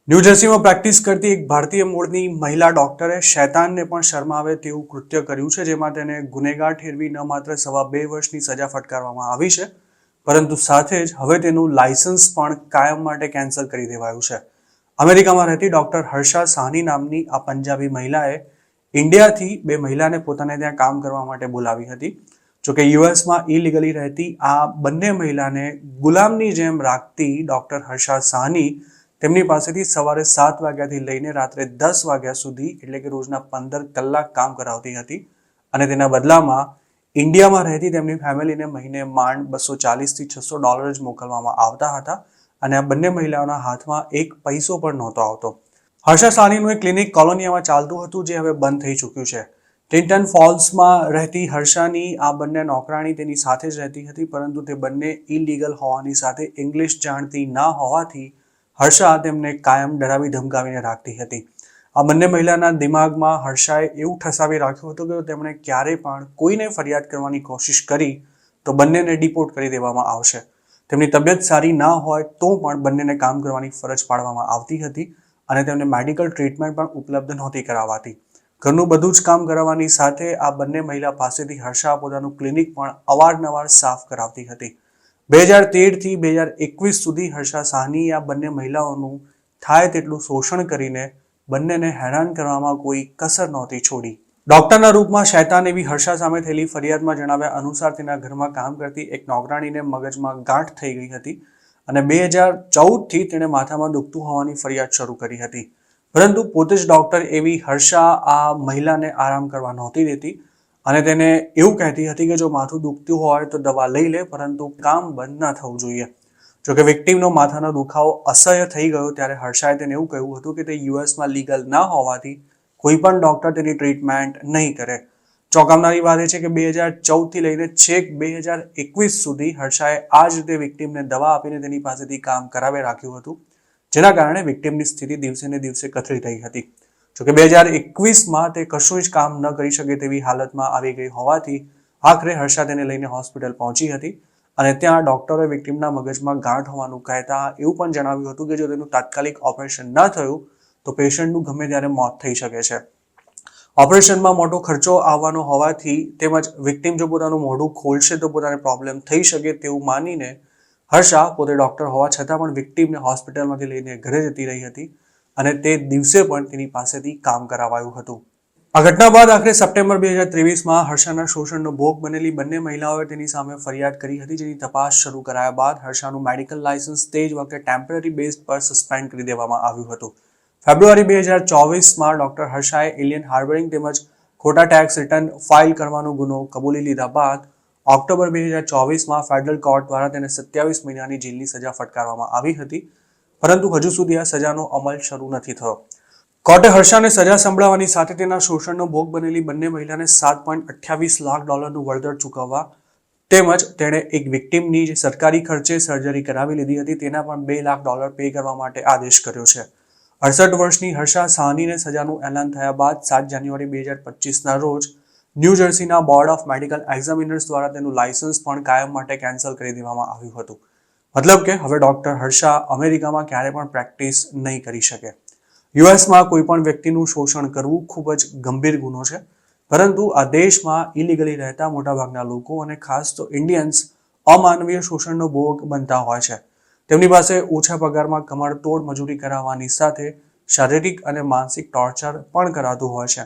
ન્યૂજર્સીમાં practice કરતી એક ભારતીય મૂળની મહિલા ડોક્ટરે શૈતાનને પણ શરમાવે તેવું કૃત્ય કર્યું છે, જેમાં તેને ગુનેગાર ઠેરવી ન માત્ર 2.5 વર્ષની સજા ફટકારવામાં આવી છે, પરંતુ સાથે જ હવે તેનું લાયસન્સ પણ કાયમ માટે કેન્સલ કરી દેવાયું છે. અમેરિકામાં રહેતી ડોક્ટર હર્ષા સાહની નામની આ પંજાબી મહિલાએ ઇન્ડિયાથી બે મહિલાને પોતાને ત્યાં કામ કરવા માટે બોલાવી હતી. જોકે યુએસમાં ઇલીગલી રહેતી આ બંને મહિલાને ગુલામની જેમ રાખતી ડોક્ટર હર્ષા સાહની તેમની પાસેથી સવારે 7 વાગ્યાથી લઈને રાત્રે 10 વાગ્યા સુધી એટલે કે રોજના 15 કલાક કામ કરાવતી હતી અને તેના બદલામાં ઇન્ડિયામાં રહેતી તેમની ફેમિલીને મહિને માંડ $240 થી $600 જ મોકલવામાં આવતા હતા અને આ બંને મહિલાઓના હાથમાં એક પૈસો પણ નહોતો આવતો. હર્ષા સાહનીનું એક ક્લિનિક કોલોનિયામાં ચાલતું હતું, જે હવે બંધ થઈ ચૂક્યું છે. ક્લિન્ટન ફોલ્સમાં રહેતી હર્ષાની આ બંને નોકરાણી તેની સાથે જ રહેતી હતી, પરંતુ તે બંને ઇલીગલ હોવાની સાથે ઇંગ્લિશ જાણતી ના હોવાથી હર્ષા તેમને કાયમ ડરાવી ધમકાવીને રાખતી હતી. આ બંને મહિલાના દિમાગમાં હર્ષાએ એવું ઠસાવી રાખ્યું હતું કે તેમણે ક્યારેય પણ કોઈને ફરિયાદ કરવાની કોશિશ કરી તો બંનેને ડિપોર્ટ કરી દેવામાં આવશે. તેમની તબિયત સારી ના હોય તો પણ બંનેને કામ કરવાની ફરજ પાડવામાં આવતી હતી અને તેમને મેડિકલ ટ્રીટમેન્ટ પણ ઉપલબ્ધ નહોતી કરાવાતી. ઘરનું બધું જ કામ કરાવવાની સાથે આ બંને મહિલા પાસેથી હર્ષા પોતાનું ક્લિનિક પણ અવારનવાર સાફ કરાવતી હતી. 2013 થી 2021 સુધી હર્ષા સાહનીએ આ બંને મહિલાઓનું થાય તેટલું શોષણ કરીને બંનેને હેરાન કરવામાં કોઈ કસર નહોતી છોડી. ડોક્ટરના રૂપમાં શૈતાન એવી હર્ષા સામે થયેલી ફરિયાદમાં જણાવ્યા અનુસાર તેના ઘરમાં કામ કરતી એક નોકરાણીને મગજમાં ગાંઠ થઈ ગઈ હતી અને 2014થી તેણે માથામાં દુખતું હોવાની ફરિયાદ શરૂ કરી હતી. પરંતુ પોતે જ ડોક્ટર એવી હર્ષા આ મહિલાને આરામ કરવા નહોતી દેતી અને તેને એવું કહેતી હતી કે જો માથું દુખતું હોય તો દવા લઈ લે, પરંતુ કામ બંધ ન થવું જોઈએ. જોકે વિક્ટીમનો માથાનો દુખાવો અસહ્ય થઈ ગયો ત્યારે હર્ષાએ તેને એવું કહ્યું હતું કે તે યુએસમાં લીગલ ના હોવાથી કોઈ પણ ડોક્ટર તેની ટ્રીટમેન્ટ નહીં કરે. ચોંકાવનારી વાત એ છે કે 2014થી લઈને છેક 2021 સુધી હર્ષાએ આ જ રીતે વિક્ટીમને દવા આપીને તેની પાસેથી કામ કરાવી રાખ્યું હતું, જેના કારણે વિક્ટીમની સ્થિતિ દિવસે ને દિવસે કથળી રહી હતી. જોકે 2021માં તે કશું જ કામ ન કરી શકે તેવી હાલતમાં આવી ગઈ હોવાથી આખરે હર્ષા તેને લઈને હોસ્પિટલ પહોંચી હતી અને ત્યાં ડોક્ટરોએ વિક્ટીમના મગજમાં ગાંઠ હોવાનું કહેતા એવું પણ જણાવ્યું હતું કે જો તેનું તાત્કાલિક ઓપરેશન ન થયું તો પેશન્ટનું ગમે ત્યારે મોત થઈ શકે છે. ઓપરેશનમાં મોટો ખર્ચો આવવાનો હોવાથી તેમજ વિક્ટીમ જો પોતાનું મોઢું ખોલશે તો પોતાને પ્રોબ્લેમ થઈ શકે તેવું માનીને હર્ષા પોતે ડોક્ટર હોવા છતાં પણ વિક્ટીમને હોસ્પિટલમાંથી લઈને ઘરે જતી રહી હતી અને તે દિવસે પણ તેની પાસેથી કામ કરાવાયું હતું. આ ઘટના બાદ આખરે સપ્ટેમ્બર 2023માં હર્ષાના શોષણનો ભોગ બનેલી બંને મહિલાઓએ તેની સામે ફરિયાદ કરી હતી, જેની તપાસ શરૂ કરાયા બાદ હર્ષાનું મેડિકલ લાયસન્સ તે જ વખતે ટેમ્પરરી બેઝ પર સસ્પેન્ડ કરી દેવામાં આવ્યું હતું. ફેબ્રુઆરી 2024માં ડોક્ટર હર્ષાએ એલિયન હાર્બરિંગ તેમજ ખોટા ટેક્સ રિટર્ન ફાઇલ કરવાનો ગુનો કબૂલી લીધા બાદ ઓક્ટોબર 2024માં ફેડરલ કોર્ટ દ્વારા તેને 27 મહિનાની જેલની સજા ફટકારવામાં આવી હતી, પરંતુ હજુ સુધી આ સજાનો અમલ શરૂ નથી થયો. કોર્ટે હર્ષાને સજા સંભળાવવાની સાથે તેના શોષણનો ભોગ બનેલી બંને મહિલાને $7.28 લાખ વળતર ચૂકવવા તેમજ તેણે એક વિક્ટીમની જે સરકારી ખર્ચે સર્જરી કરાવી લીધી હતી તેના પણ $2 લાખ પે કરવા માટે આદેશ કર્યો છે. 68 વર્ષની હર્ષા સાહનીને સજાનું એલાન થયા બાદ 7 જાન્યુઆરી 2025ના રોજ ન્યૂજર્સીના બોર્ડ ઓફ મેડિકલ એક્ઝામિનર્સ દ્વારા તેનું લાયસન્સ પણ કાયમ માટે કેન્સલ કરી દેવામાં આવ્યું હતું. મતલબ કે હવે ડોક્ટર હર્ષા અમેરિકામાં ક્યારે પણ પ્રેક્ટિસ નહીં કરી શકે. યુએસમાં કોઈ પણ વ્યક્તિનું શોષણ કરવું ખૂબ જ ગંભીર ગુનો છે, પરંતુ આ દેશમાં ઇલીગલી રહેતા મોટાભાગના લોકો અને ખાસ તો ઇન્ડિયન્સ અમાનવીય શોષણનો ભોગ બનતા હોય છે. તેમની પાસે ઓછા પગારમાં કમરતોડ મજૂરી કરાવવાની સાથે શારીરિક અને માનસિક ટોર્ચર પણ કરાતું હોય છે.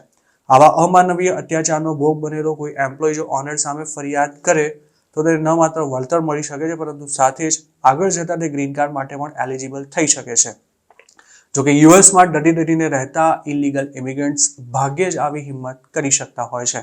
આવા અમાનવીય અત્યાચારનો ભોગ બનેલો કોઈ એમ્પ્લોય જો ઓનર સામે ફરિયાદ કરે તો તેને ન માત્ર વળતર મળી શકે છે, પરંતુ સાથે જ આગળ જતા તે ગ્રીન કાર્ડ માટે પણ એલિજિબલ થઈ શકે છે. જોકે યુએસમાં ડરીને રહેતા ઇલીગલ ઇમિગ્રન્ટ્સ ભાગ્યે જ આવી હિંમત કરી શકતા હોય છે.